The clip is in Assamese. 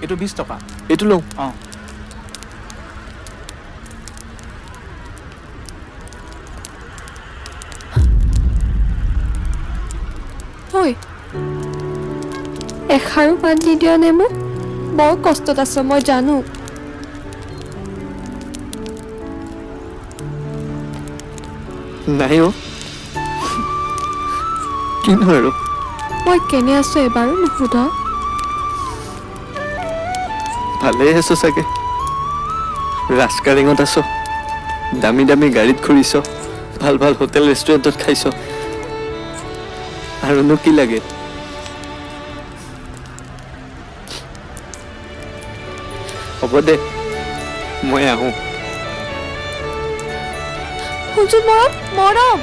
এইটো 20 টকা এইটো লওঁ অঁ ঐ এষাৰো মাত নিদিয়া নে মোক বৰ কষ্টত আছ মই জানো নাই অ' কিনো আৰু মই কেনে আছো এবাৰো নুসুধ ভালেই আছো চাগে ৰাজকাৰিঙত আছ দামী দামী গাড়ীত ঘূৰিছ ভাল ভাল হোটেল ৰেষ্টুৰেণ্টত খাইছ আৰুনো কি লাগে হ'ব দে মই আহোঁ শুনচোন মৰম মৰম